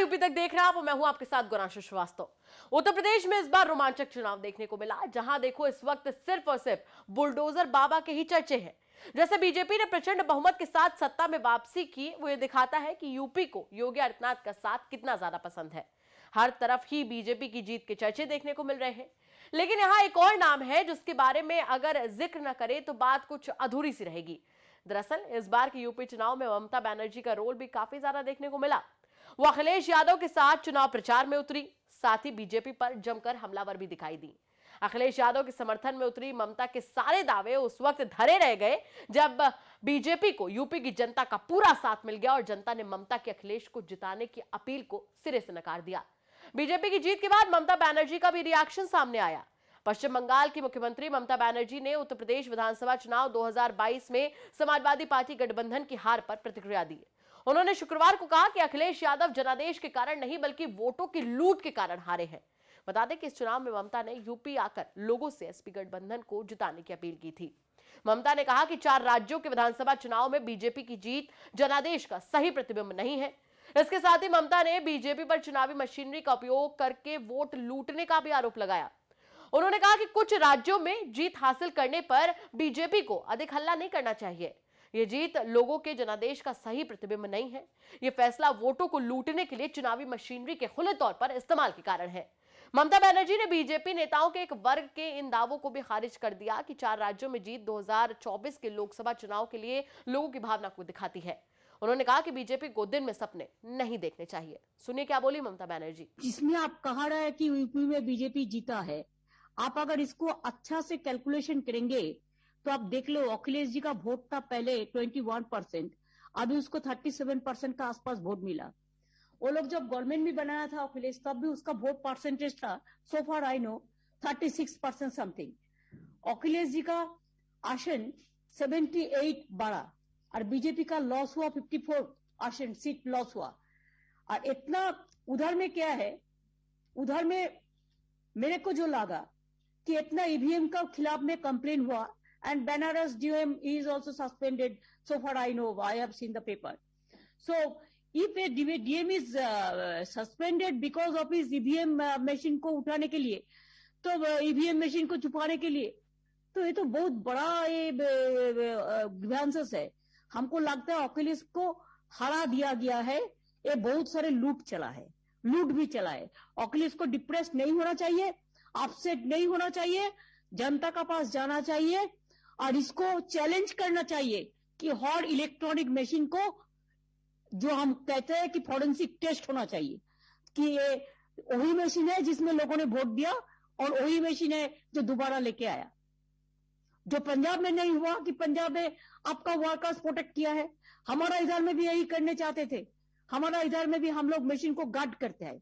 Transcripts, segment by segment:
UP तक देख रहे हैं आप और मैं हूं आपके साथ गौरांशु श्रीवास्तव। उत्तर प्रदेश में इस बार रोमांचक चुनाव देखने को मिला, जहां देखो इस वक्त सिर्फ और सिर्फ बुलडोजर बाबा के ही चर्चे हैं। जैसे बीजेपी ने प्रचंड बहुमत के साथ सत्ता में वापसी की, वो ये दिखाता है कि यूपी को योगी आदित्यनाथ का साथ कितना ज्यादा पसंद है। हर तरफ ही बीजेपी की जीत के चर्चे देखने को मिल रहे हैं, लेकिन यहां एक और नाम है जिसके बारे में अगर जिक्र न करे तो बात कुछ अधूरी सी रहेगी। दरअसल इस बार के यूपी चुनाव में ममता बनर्जी का रोल भी काफी ज्यादा देखने को मिला। वो अखिलेश यादव के साथ चुनाव प्रचार में उतरी, साथ ही बीजेपी पर जमकर हमलावर भी दिखाई दी। अखिलेश यादव के समर्थन में उतरी ममता के सारे दावे उस वक्त धरे रह गए जब बीजेपी को यूपी की जनता का पूरा साथ मिल गया और जनता ने ममता के अखिलेश को जिताने की अपील को सिरे से नकार दिया। बीजेपी की जीत के बाद ममता बनर्जी का भी रिएक्शन सामने आया। पश्चिम बंगाल की मुख्यमंत्री ममता बनर्जी ने उत्तर प्रदेश विधानसभा चुनाव 2022 में समाजवादी पार्टी गठबंधन की हार पर प्रतिक्रिया दी। उन्होंने शुक्रवार को कहा कि अखिलेश यादव जनादेश के कारण नहीं बल्कि वोटों की लूट के कारण हारे हैं। बता दें कि इस चुनाव में ममता ने यूपी आकर लोगों से एसपी गठबंधन को जिताने की अपील की थी। ममता ने कहा कि 4 राज्यों के विधानसभा चुनाव में बीजेपी की जीत जनादेश का सही प्रतिबिंब नहीं है। इसके साथ ही ममता ने बीजेपी पर चुनावी मशीनरी का उपयोग करके वोट लूटने का भी आरोप लगाया। उन्होंने कहा कि कुछ राज्यों में जीत हासिल करने पर बीजेपी को अधिक हल्ला नहीं करना चाहिए। यह जीत लोगों के जनादेश का सही प्रतिबिंब नहीं है। यह फैसला वोटों को लूटने के लिए चुनावी मशीनरी के खुले तौर पर इस्तेमाल के कारण है। ममता बनर्जी ने बीजेपी नेताओं के एक वर्ग के इन दावों को भी खारिज कर दिया कि 4 राज्यों में जीत 2024 के लोकसभा चुनाव के लिए लोगों की भावना को दिखाती है। उन्होंने कहा कि बीजेपी को दिन में सपने नहीं देखने चाहिए। सुनिए क्या बोली ममता बनर्जी। जिसमें आप कहा रहे हैं कि यूपी में बीजेपी जीता है, आप अगर इसको अच्छा से कैलकुलेशन करेंगे तो आप देख लो, अखिलेश जी का वोट था पहले 21%, अभी उसको 37% का आसपास वोट मिला। वो लोग जब गवर्नमेंट भी बनाया था अखिलेश, तब भी उसका वोट परसेंटेज था, सो फार I know 36% something. Akhilesh ji का आसन 78 बढ़ा और बीजेपी का लॉस हुआ, 54 आसन सीट लॉस हुआ। और इतना उधर में क्या है, उधर में मेरे को जो लगा कि इतना ईवीएम का खिलाफ में कंप्लेन हुआ and Banaras DM is also suspended, so far I know, I have seen the paper. So if A DM is suspended because of his EVM machine को उठाने के लिए, तो ईवीएम मशीन को छुपाने के लिए, तो ये तो बहुत बड़ा ये ग्रीवेंसेस है। हमको लगता है अखिलेश को हरा दिया गया है। ये बहुत सारे लूट भी चला है। अखिलेश को डिप्रेस नहीं होना चाहिए, अपसेट नहीं होना चाहिए, जनता का पास जाना चाहिए और इसको चैलेंज करना चाहिए कि हर इलेक्ट्रॉनिक मशीन को, जो हम कहते हैं कि फॉरेंसिक टेस्ट होना चाहिए, कि ये वही मशीन है जिसमें लोगों ने वोट दिया और वही मशीन है जो दोबारा लेके आया। जो पंजाब में नहीं हुआ कि पंजाब में आपका वर्कर्स प्रोटेक्ट किया है, हमारा इधर में भी यही करने चाहते थे। हमारा इधर में भी हम लोग मशीन को गार्ड करते हैं,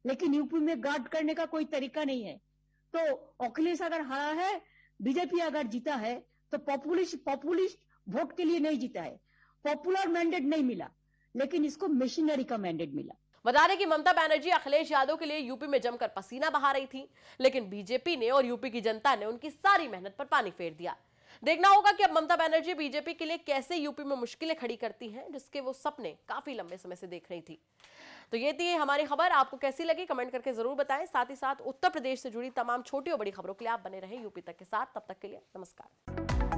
लेकिन यूपी में गार्ड करने का कोई तरीका नहीं है। तो अखिलेश अगर हारा है, बीजेपी अगर जीता है, तो पॉपुलिस्ट वोट के लिए नहीं जीता है, पॉपुलर मैंडेट नहीं मिला, लेकिन इसको मशीनरी का मैंडेट मिला। बता दें कि ममता बनर्जी अखिलेश यादव के लिए यूपी में जमकर पसीना बहा रही थी, लेकिन बीजेपी ने और यूपी की जनता ने उनकी सारी मेहनत पर पानी फेर दिया। देखना होगा कि अब ममता बनर्जी बीजेपी के लिए कैसे यूपी में मुश्किलें खड़ी करती हैं, जिसके वो सपने काफी लंबे समय से देख रही थी। तो ये थी हमारी खबर। आपको कैसी लगी कमेंट करके जरूर बताएं। साथ ही साथ उत्तर प्रदेश से जुड़ी तमाम छोटी और बड़ी खबरों के लिए आप बने रहें यूपी तक के साथ। तब तक के लिए नमस्कार।